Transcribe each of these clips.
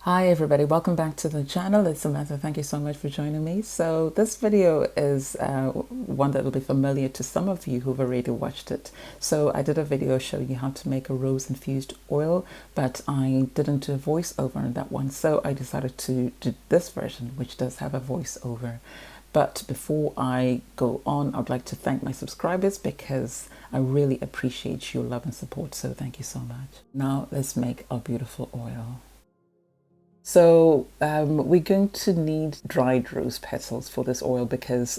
Hi everybody, welcome back to the channel. It's Samantha. Thank you so much for joining me. So this video is one that will be familiar to some of you who've already watched it. So I did a video showing you how to make a rose infused oil, but I didn't do a voiceover on that one. So I decided to do this version, which does have a voiceover. But before I go on, I'd like to thank my subscribers because I really appreciate your love and support. So thank you so much. Now let's make our beautiful oil. So we're going to need dried rose petals for this oil because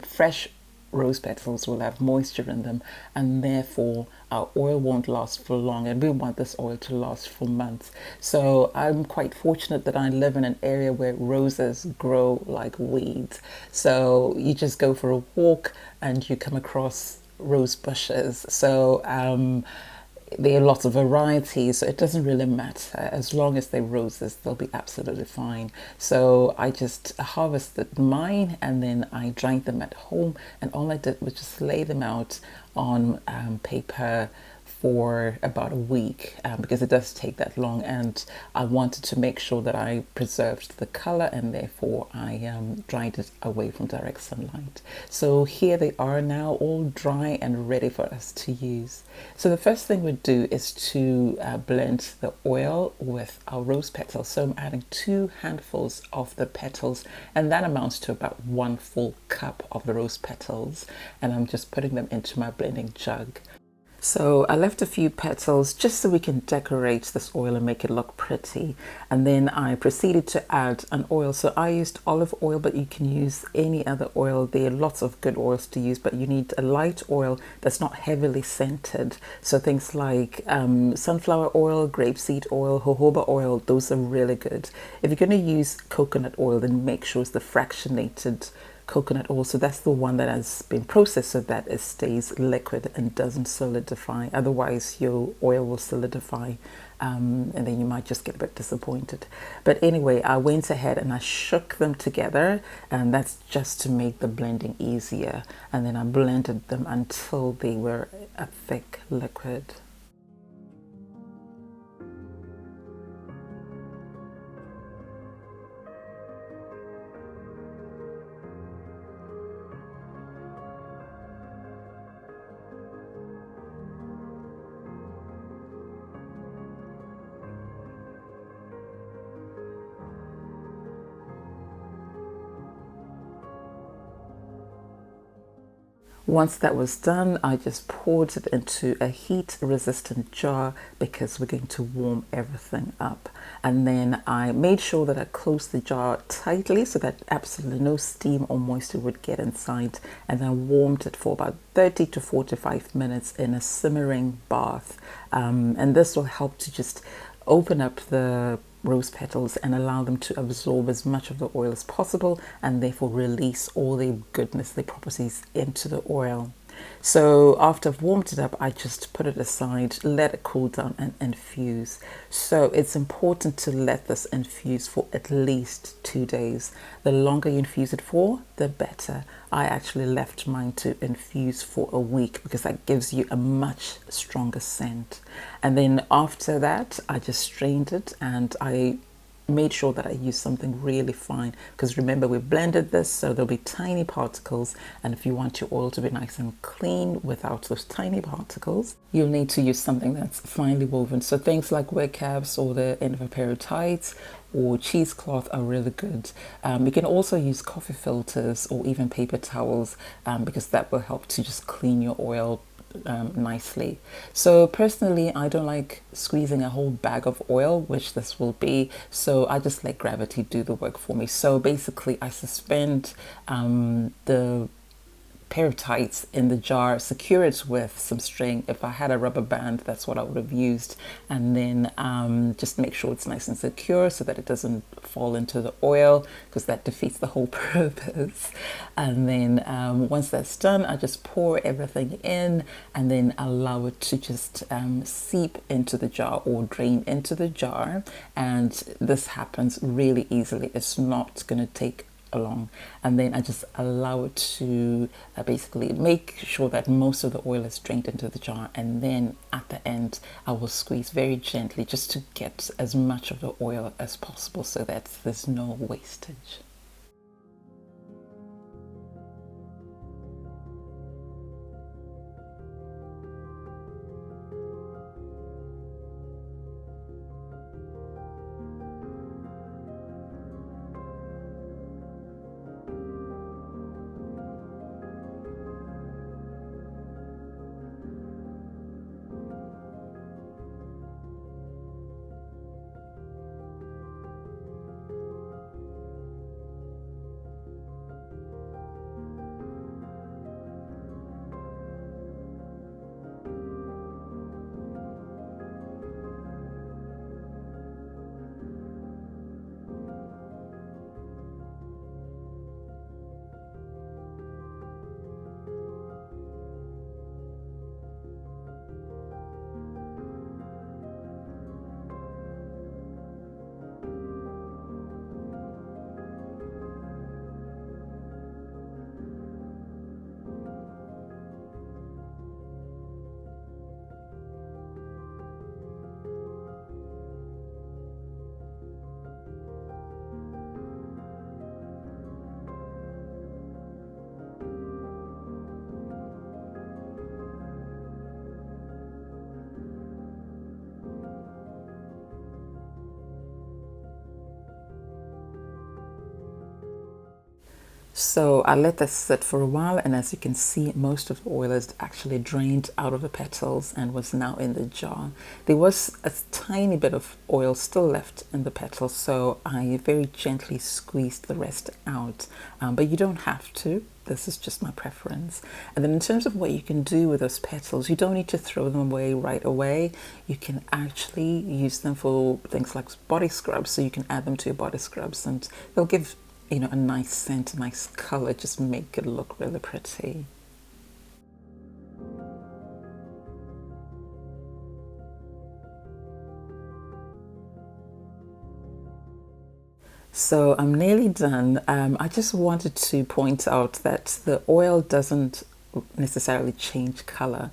fresh rose petals will have moisture in them, and therefore our oil won't last for long, and we want this oil to last for months. So I'm quite fortunate that I live in an area where roses grow like weeds. So you just go for a walk and you come across rose bushes. So there are lots of varieties, so it doesn't really matter. As long as they're roses, they'll be absolutely fine. So I just harvested mine and then I dried them at home, and all I did was just lay them out on paper for about a week because it does take that long, and I wanted to make sure that I preserved the color, and therefore I dried it away from direct sunlight. So here they are now, all dry and ready for us to use. So the first thing we do is to blend the oil with our rose petals. So I'm adding 2 handfuls of the petals, and that amounts to about 1 full cup of the rose petals, and I'm just putting them into my blending jug. So I left a few petals just so we can decorate this oil and make it look pretty. And then I proceeded to add an oil. So I used olive oil, but you can use any other oil. There are lots of good oils to use, but you need a light oil that's not heavily scented. So things like sunflower oil, grapeseed oil, jojoba oil, those are really good. If you're going to use coconut oil, then make sure it's the fractionated coconut oil. So that's the one that has been processed so that it stays liquid and doesn't solidify. Otherwise your oil will solidify and then you might just get a bit disappointed. But anyway, I went ahead and I shook them together, and that's just to make the blending easier. And then I blended them until they were a thick liquid. Once that was done, I just poured it into a heat-resistant jar because we're going to warm everything up. And then I made sure that I closed the jar tightly so that absolutely no steam or moisture would get inside. And I warmed it for about 30 to 45 minutes in a simmering bath. And this will help to just open up the rose petals and allow them to absorb as much of the oil as possible, and therefore release all the goodness, the properties into the oil. So after I've warmed it up, I just put it aside, let it cool down and infuse. So it's important to let this infuse for at least 2 days. The longer you infuse it for, the better. I actually left mine to infuse for a week because that gives you a much stronger scent. And then after that, I just strained it and I made sure that I used something really fine, because remember we blended this, so there'll be tiny particles, and if you want your oil to be nice and clean without those tiny particles, you'll need to use something that's finely woven. So things like wig caps or the end of a pair of tights or cheesecloth are really good. You can also use coffee filters or even paper towels because that will help to just clean your oil nicely. So personally, I don't like squeezing a whole bag of oil, which this will be, so I just let gravity do the work for me. So basically I suspend the pair of tights in the jar, secure it with some string. If I had a rubber band, that's what I would have used, and then just make sure it's nice and secure so that it doesn't fall into the oil, because that defeats the whole purpose. And then once that's done, I just pour everything in and then allow it to just seep into the jar or drain into the jar. And this happens really easily. It's not going to take along, and then I just allow it to basically make sure that most of the oil is drained into the jar, and then at the end I will squeeze very gently just to get as much of the oil as possible so that there's no wastage. So I let this sit for a while, and as you can see, most of the oil is actually drained out of the petals and was now in the jar. There was a tiny bit of oil still left in the petals, so I very gently squeezed the rest out, but you don't have to. This is just my preference. And then in terms of what you can do with those petals, you don't need to throw them away right away. You can actually use them for things like body scrubs, so you can add them to your body scrubs and they'll give a nice scent, a nice color, just make it look really pretty. So I'm nearly done. I just wanted to point out that the oil doesn't necessarily change color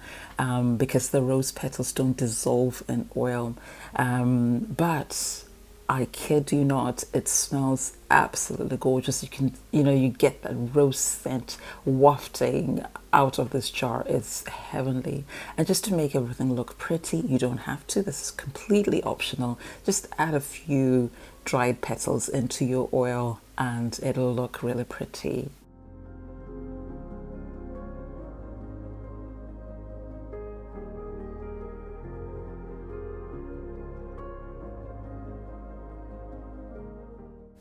because the rose petals don't dissolve in oil. But I kid you not, it smells absolutely gorgeous. You get that rose scent wafting out of this jar. It's heavenly. And just to make everything look pretty, you don't have to. This is completely optional. Just add a few dried petals into your oil and it'll look really pretty.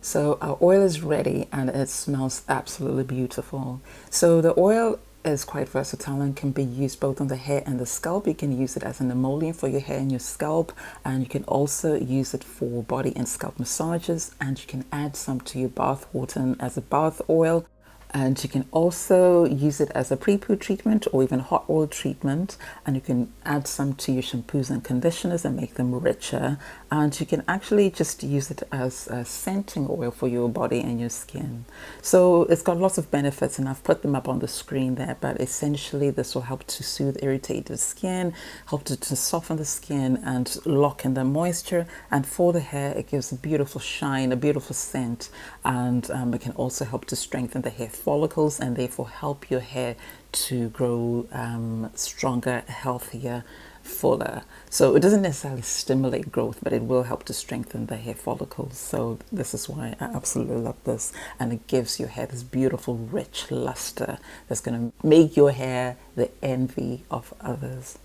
So our oil is ready and it smells absolutely beautiful. So the oil is quite versatile and can be used both on the hair and the scalp. You can use it as an emollient for your hair and your scalp, and you can also use it for body and scalp massages, and you can add some to your bath water as a bath oil. And you can also use it as a pre-poo treatment or even hot oil treatment, and you can add some to your shampoos and conditioners and make them richer. And you can actually just use it as a scenting oil for your body and your skin. So it's got lots of benefits, and I've put them up on the screen there, but essentially this will help to soothe irritated skin, help to soften the skin and lock in the moisture. And for the hair, it gives a beautiful shine, a beautiful scent, and it can also help to strengthen the hair follicles and therefore help your hair to grow stronger, healthier, fuller. So it doesn't necessarily stimulate growth, but it will help to strengthen the hair follicles. So this is why I absolutely love this, and it gives your hair this beautiful rich luster that's going to make your hair the envy of others.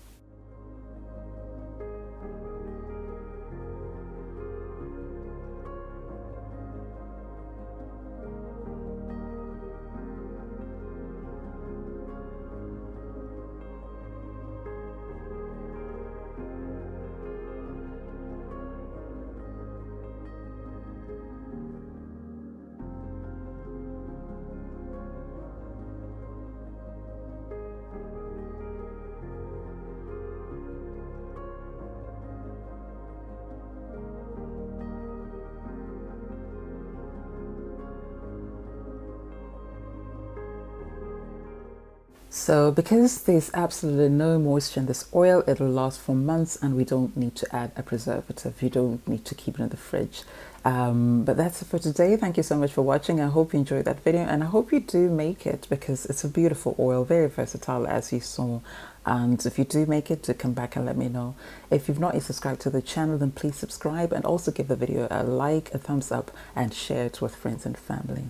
So because there's absolutely no moisture in this oil, it'll last for months and we don't need to add a preservative. You don't need to keep it in the fridge. But that's it for today. Thank you so much for watching. I hope you enjoyed that video and I hope you do make it because it's a beautiful oil, very versatile as you saw. And if you do make it, do come back and let me know. If you've not yet subscribed to the channel, then please subscribe and also give the video a like, a thumbs up and share it with friends and family.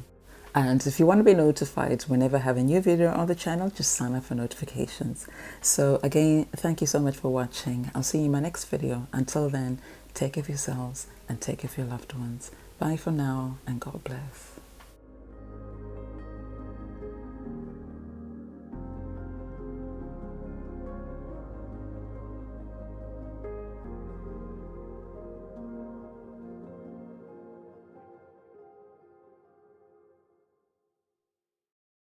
And if you want to be notified whenever I have a new video on the channel, just sign up for notifications. So again, thank you so much for watching. I'll see you in my next video. Until then, take care of yourselves and take care of your loved ones. Bye for now and God bless.